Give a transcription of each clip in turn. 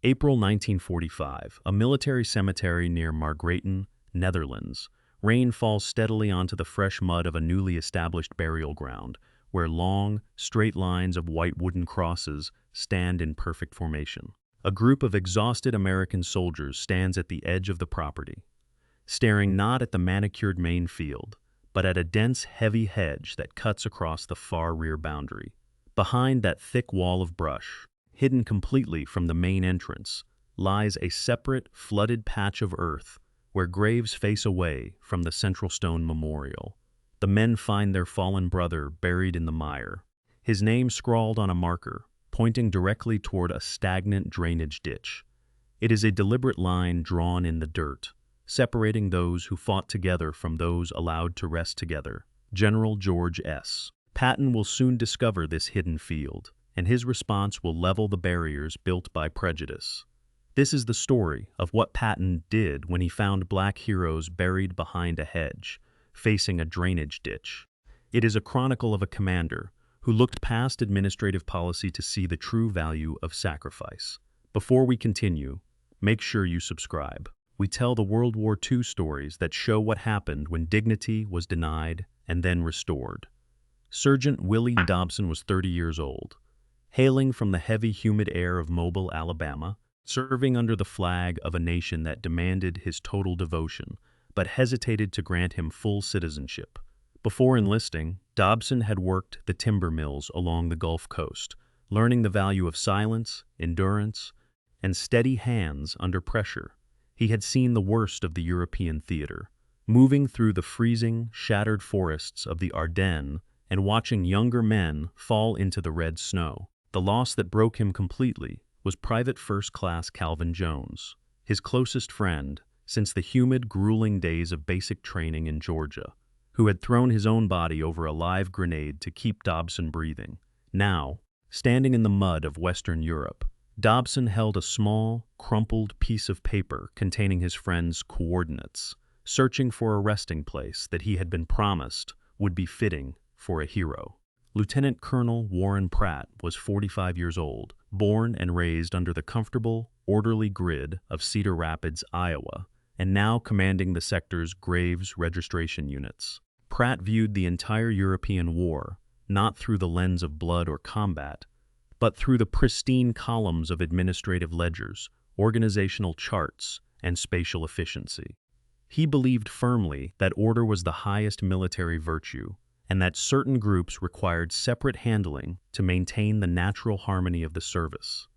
April 1945, a military cemetery near Margraten, Netherlands. Rain falls steadily onto the fresh mud of a newly established burial ground, where long, straight lines of white wooden crosses stand in perfect formation. A group of exhausted American soldiers stands at the edge of the property, staring not at the manicured main field, but at a dense, heavy hedge that cuts across the far rear boundary. Behind that thick wall of brush, hidden completely from the main entrance, lies a separate, flooded patch of earth where graves face away from the central stone memorial. The men find their fallen brother buried in the mire, his name scrawled on a marker, pointing directly toward a stagnant drainage ditch. It is a deliberate line drawn in the dirt, separating those who fought together from those allowed to rest together. General George S. Patton will soon discover this hidden field, and his response will level the barriers built by prejudice. This is the story of what Patton did when he found black heroes buried behind a hedge, facing a drainage ditch. It is a chronicle of a commander who looked past administrative policy to see the true value of sacrifice. Before we continue, make sure you subscribe. We tell the World War II stories that show what happened when dignity was denied and then restored. Sergeant Willie Dobson was 30 years old, hailing from the heavy, humid air of Mobile, Alabama, serving under the flag of a nation that demanded his total devotion, but hesitated to grant him full citizenship. Before enlisting, Dobson had worked the timber mills along the Gulf Coast, learning the value of silence, endurance, and steady hands under pressure. He had seen the worst of the European theater, moving through the freezing, shattered forests of the Ardennes and watching younger men fall into the red snow. The loss that broke him completely was Private First Class Calvin Jones, his closest friend since the humid, grueling days of basic training in Georgia, who had thrown his own body over a live grenade to keep Dobson breathing. Now, standing in the mud of Western Europe, Dobson held a small, crumpled piece of paper containing his friend's coordinates, searching for a resting place that he had been promised would be fitting for a hero. Lieutenant Colonel Warren Pratt was 45 years old, born and raised under the comfortable, orderly grid of Cedar Rapids, Iowa, and now commanding the sector's graves registration units. Pratt viewed the entire European war not through the lens of blood or combat, but through the pristine columns of administrative ledgers, organizational charts, and spatial efficiency. He believed firmly that order was the highest military virtue, and that certain groups required separate handling to maintain the natural harmony of the service.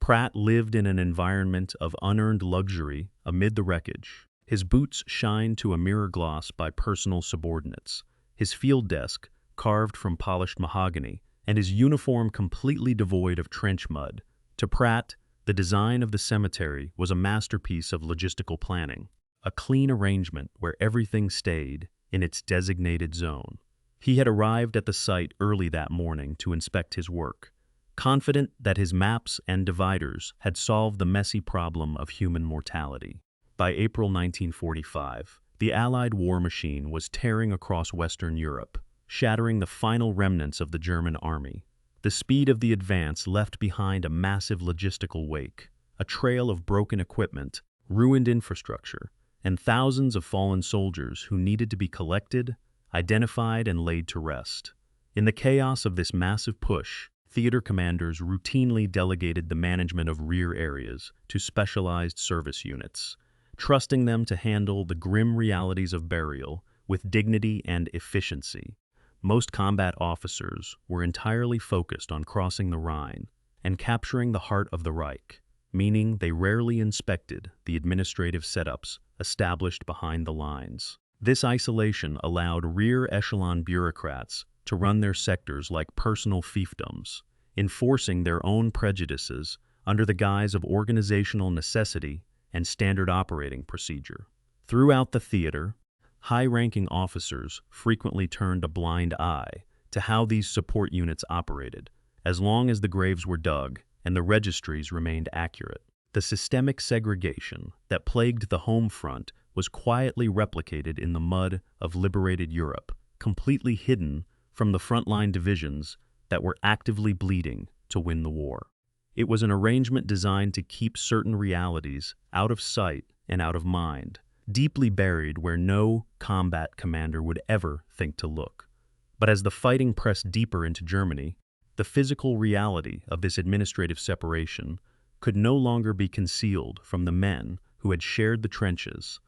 Pratt lived in an environment of unearned luxury amid the wreckage. His boots shined to a mirror gloss by personal subordinates, his field desk carved from polished mahogany, and his uniform completely devoid of trench mud. To Pratt, the design of the cemetery was a masterpiece of logistical planning, a clean arrangement where everything stayed in its designated zone. He had arrived at the site early that morning to inspect his work, confident that his maps and dividers had solved the messy problem of human mortality. By April 1945, the Allied war machine was tearing across Western Europe, shattering the final remnants of the German army. The speed of the advance left behind a massive logistical wake, a trail of broken equipment, ruined infrastructure, and thousands of fallen soldiers who needed to be collected, identified, and laid to rest. In the chaos of this massive push, theater commanders routinely delegated the management of rear areas to specialized service units, trusting them to handle the grim realities of burial with dignity and efficiency. Most combat officers were entirely focused on crossing the Rhine and capturing the heart of the Reich, meaning they rarely inspected the administrative setups established behind the lines. This isolation allowed rear echelon bureaucrats to run their sectors like personal fiefdoms, enforcing their own prejudices under the guise of organizational necessity and standard operating procedure. Throughout the theater, high-ranking officers frequently turned a blind eye to how these support units operated, as long as the graves were dug and the registries remained accurate. The systemic segregation that plagued the home front was quietly replicated in the mud of liberated Europe, completely hidden from the frontline divisions that were actively bleeding to win the war. It was an arrangement designed to keep certain realities out of sight and out of mind, deeply buried where no combat commander would ever think to look. But as the fighting pressed deeper into Germany, the physical reality of this administrative separation could no longer be concealed from the men who had shared the trenches.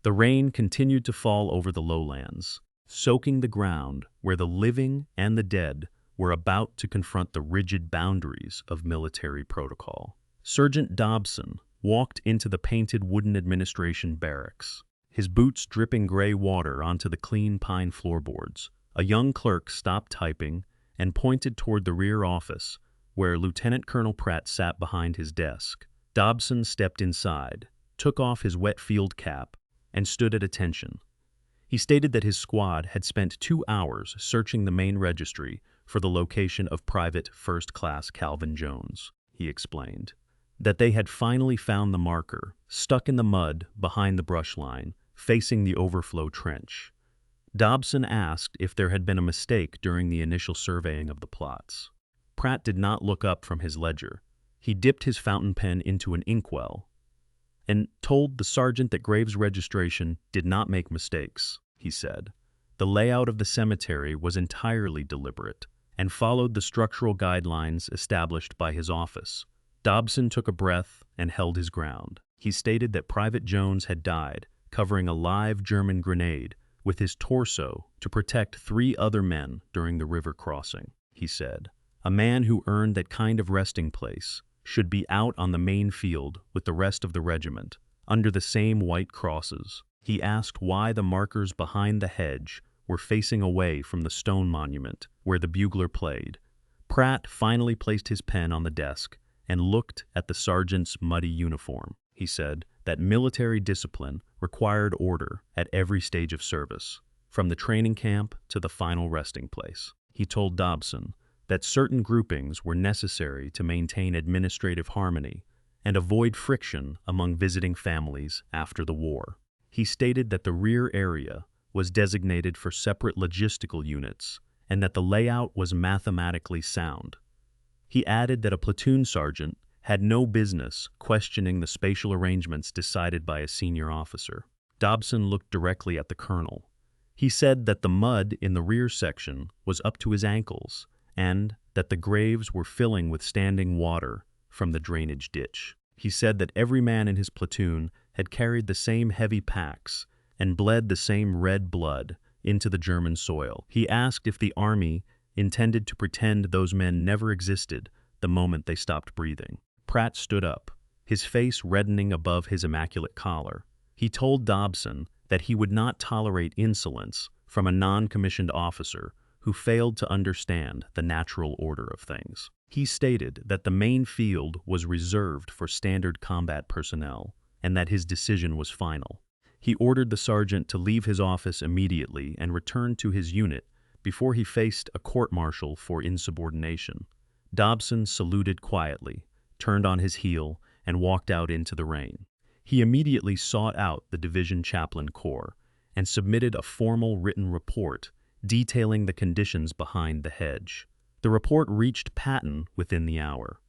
The rain continued to fall over the lowlands, soaking the ground where the living and the dead were about to confront the rigid boundaries of military protocol. Sergeant Dobson walked into the painted wooden administration barracks, his boots dripping gray water onto the clean pine floorboards. A young clerk stopped typing and pointed toward the rear office, where Lieutenant Colonel Pratt sat behind his desk. Dobson stepped inside, took off his wet field cap, and stood at attention. He stated that his squad had spent 2 hours searching the main registry for the location of Private First Class Calvin Jones. He explained that they had finally found the marker, stuck in the mud behind the brush line, facing the overflow trench. Dobson asked if there had been a mistake during the initial surveying of the plots. Pratt did not look up from his ledger. He dipped his fountain pen into an inkwell and told the sergeant that Graves' registration did not make mistakes, he said. The layout of the cemetery was entirely deliberate and followed the structural guidelines established by his office. Dobson took a breath and held his ground. He stated that Private Jones had died covering a live German grenade with his torso to protect 3 other men during the river crossing. He said, "A man who earned that kind of resting place should be out on the main field with the rest of the regiment, under the same white crosses." He asked why the markers behind the hedge were facing away from the stone monument where the bugler played. Pratt finally placed his pen on the desk and looked at the sergeant's muddy uniform. He said that military discipline required order at every stage of service, from the training camp to the final resting place. He told Dobson that certain groupings were necessary to maintain administrative harmony and avoid friction among visiting families after the war. He stated that the rear area was designated for separate logistical units and that the layout was mathematically sound. He added that a platoon sergeant had no business questioning the spatial arrangements decided by a senior officer. Dobson looked directly at the colonel. He said that the mud in the rear section was up to his ankles and that the graves were filling with standing water from the drainage ditch. He said that every man in his platoon had carried the same heavy packs and bled the same red blood into the German soil. He asked if the army intended to pretend those men never existed the moment they stopped breathing. Pratt stood up, his face reddening above his immaculate collar. He told Dobson that he would not tolerate insolence from a non-commissioned officer who failed to understand the natural order of things. He stated that the main field was reserved for standard combat personnel and that his decision was final. He ordered the sergeant to leave his office immediately and return to his unit before he faced a court-martial for insubordination. Dobson saluted quietly, turned on his heel, and walked out into the rain. He immediately sought out the division chaplain corps and submitted a formal written report detailing the conditions behind the hedge. The report reached Patton within the hour.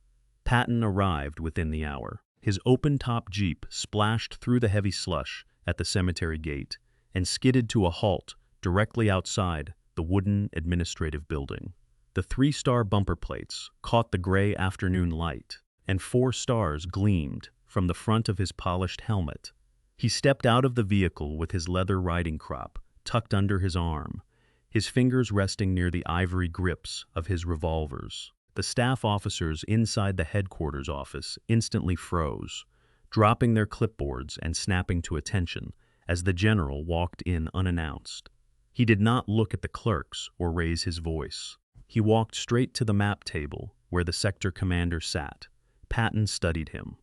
Patton arrived within the hour. His open-top Jeep splashed through the heavy slush at the cemetery gate and skidded to a halt directly outside the wooden administrative building. The 3-star bumper plates caught the gray afternoon light, and 4 stars gleamed from the front of his polished helmet. He stepped out of the vehicle with his leather riding crop tucked under his arm, his fingers resting near the ivory grips of his revolvers. The staff officers inside the headquarters office instantly froze, dropping their clipboards and snapping to attention as the general walked in unannounced. He did not look at the clerks or raise his voice. He walked straight to the map table where the sector commander sat. Patton studied him.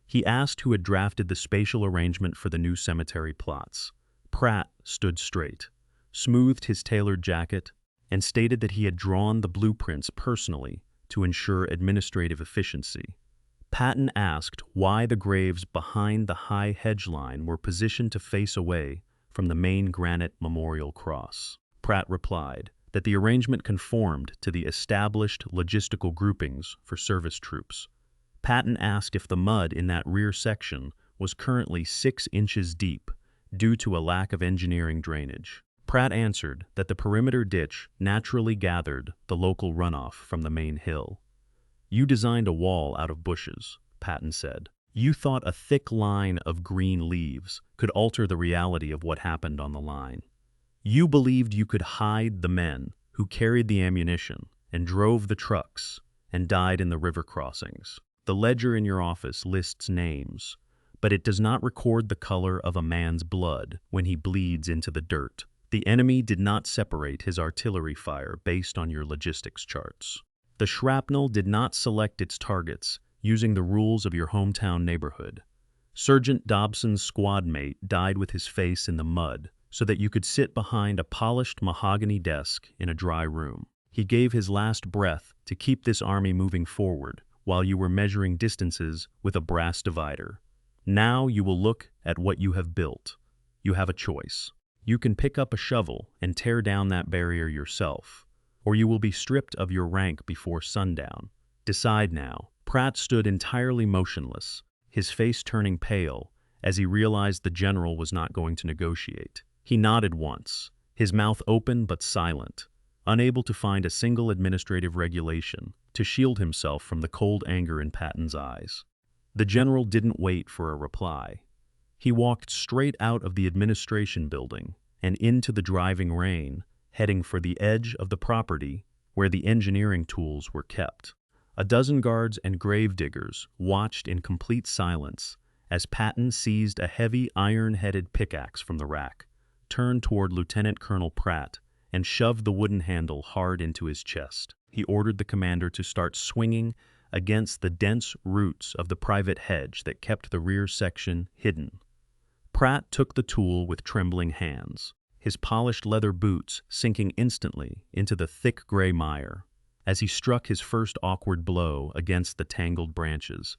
He asked who had drafted the spatial arrangement for the new cemetery plots. Pratt stood straight, smoothed his tailored jacket, and stated that he had drawn the blueprints personally to ensure administrative efficiency. Patton asked why the graves behind the high hedge line were positioned to face away from the main granite memorial cross. Pratt replied that the arrangement conformed to the established logistical groupings for service troops. Patton asked if the mud in that rear section was currently 6 inches deep due to a lack of engineering drainage. Pratt answered that the perimeter ditch naturally gathered the local runoff from the main hill. "You designed a wall out of bushes," Patton said. "You thought a thick line of green leaves could alter the reality of what happened on the line. You believed you could hide the men who carried the ammunition and drove the trucks and died in the river crossings. The ledger in your office lists names, but it does not record the color of a man's blood when he bleeds into the dirt. The enemy did not separate his artillery fire based on your logistics charts. The shrapnel did not select its targets using the rules of your hometown neighborhood. Sergeant Dobson's squad mate died with his face in the mud so that you could sit behind a polished mahogany desk in a dry room. He gave his last breath to keep this army moving forward while you were measuring distances with a brass divider. Now you will look at what you have built. You have a choice. You can pick up a shovel and tear down that barrier yourself, or you will be stripped of your rank before sundown. Decide now." Pratt stood entirely motionless, his face turning pale as he realized the general was not going to negotiate. He nodded once, his mouth open but silent, unable to find a single administrative regulation to shield himself from the cold anger in Patton's eyes. The general didn't wait for a reply. He walked straight out of the administration building and into the driving rain, heading for the edge of the property where the engineering tools were kept. A dozen guards and gravediggers watched in complete silence as Patton seized a heavy iron-headed pickaxe from the rack, turned toward Lieutenant Colonel Pratt, and shoved the wooden handle hard into his chest. He ordered the commander to start swinging against the dense roots of the private hedge that kept the rear section hidden. Pratt took the tool with trembling hands, his polished leather boots sinking instantly into the thick gray mire. As he struck his first awkward blow against the tangled branches,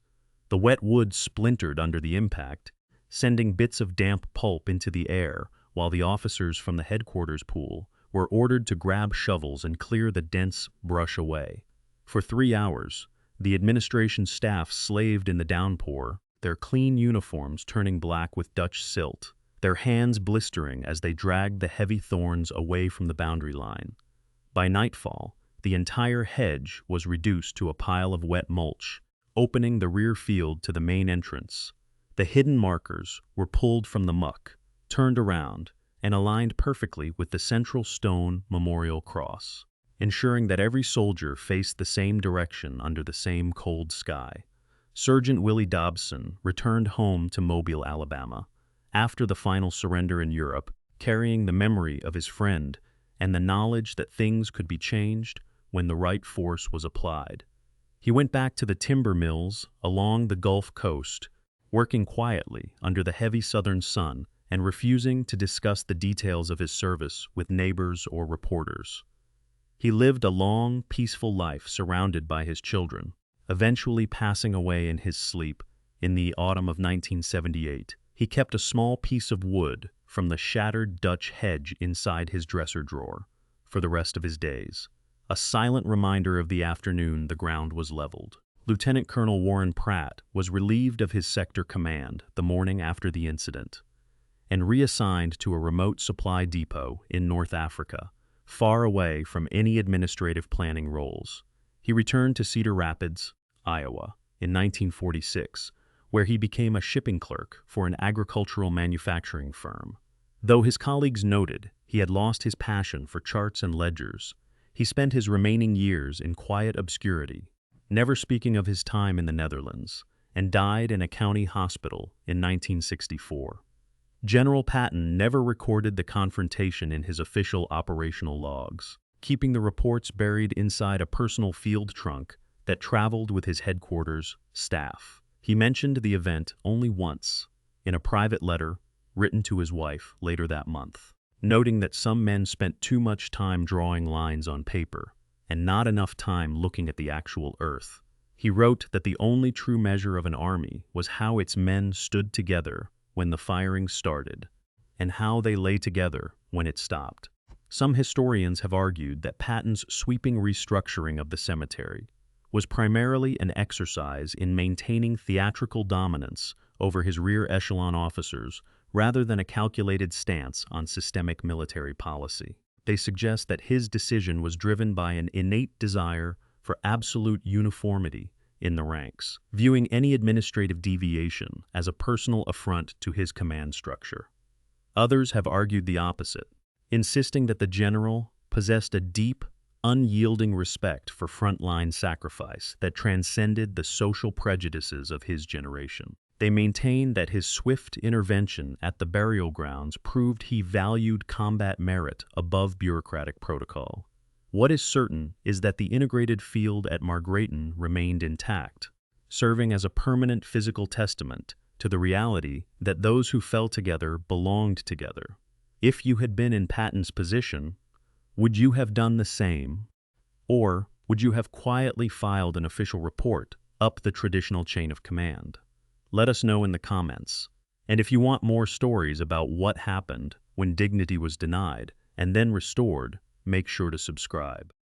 the wet wood splintered under the impact, sending bits of damp pulp into the air, while the officers from the headquarters pool were ordered to grab shovels and clear the dense brush away. For 3 hours, the administration staff slaved in the downpour, their clean uniforms turning black with Dutch silt, their hands blistering as they dragged the heavy thorns away from the boundary line. By nightfall, the entire hedge was reduced to a pile of wet mulch, opening the rear field to the main entrance. The hidden markers were pulled from the muck, turned around, and aligned perfectly with the central stone memorial cross, ensuring that every soldier faced the same direction under the same cold sky. Sergeant Willie Dobson returned home to Mobile, Alabama, after the final surrender in Europe, carrying the memory of his friend and the knowledge that things could be changed when the right force was applied. He went back to the timber mills along the Gulf Coast, working quietly under the heavy southern sun and refusing to discuss the details of his service with neighbors or reporters. He lived a long, peaceful life surrounded by his children, eventually passing away in his sleep in the autumn of 1978. He kept a small piece of wood from the shattered Dutch hedge inside his dresser drawer for the rest of his days, a silent reminder of the afternoon the ground was leveled. Lieutenant Colonel Warren Pratt was relieved of his sector command the morning after the incident and reassigned to a remote supply depot in North Africa, far away from any administrative planning roles. He returned to Cedar Rapids, Iowa, in 1946, where he became a shipping clerk for an agricultural manufacturing firm. Though his colleagues noted he had lost his passion for charts and ledgers, he spent his remaining years in quiet obscurity, never speaking of his time in the Netherlands, and died in a county hospital in 1964. General Patton never recorded the confrontation in his official operational logs, keeping the reports buried inside a personal field trunk that traveled with his headquarters staff. He mentioned the event only once, in a private letter written to his wife later that month, noting that some men spent too much time drawing lines on paper and not enough time looking at the actual earth. He wrote that the only true measure of an army was how its men stood together when the firing started, and how they lay together when it stopped. Some historians have argued that Patton's sweeping restructuring of the cemetery, was primarily an exercise in maintaining theatrical dominance over his rear echelon officers rather than a calculated stance on systemic military policy. They suggest that his decision was driven by an innate desire for absolute uniformity in the ranks, viewing any administrative deviation as a personal affront to his command structure. Others have argued the opposite, insisting that the general possessed a deep, unyielding respect for frontline sacrifice that transcended the social prejudices of his generation. They maintain that his swift intervention at the burial grounds proved he valued combat merit above bureaucratic protocol. What is certain is that the integrated field at Margraten remained intact, serving as a permanent physical testament to the reality that those who fell together belonged together. If you had been in Patton's position, would you have done the same? Or would you have quietly filed an official report up the traditional chain of command? Let us know in the comments. And if you want more stories about what happened when dignity was denied and then restored, make sure to subscribe.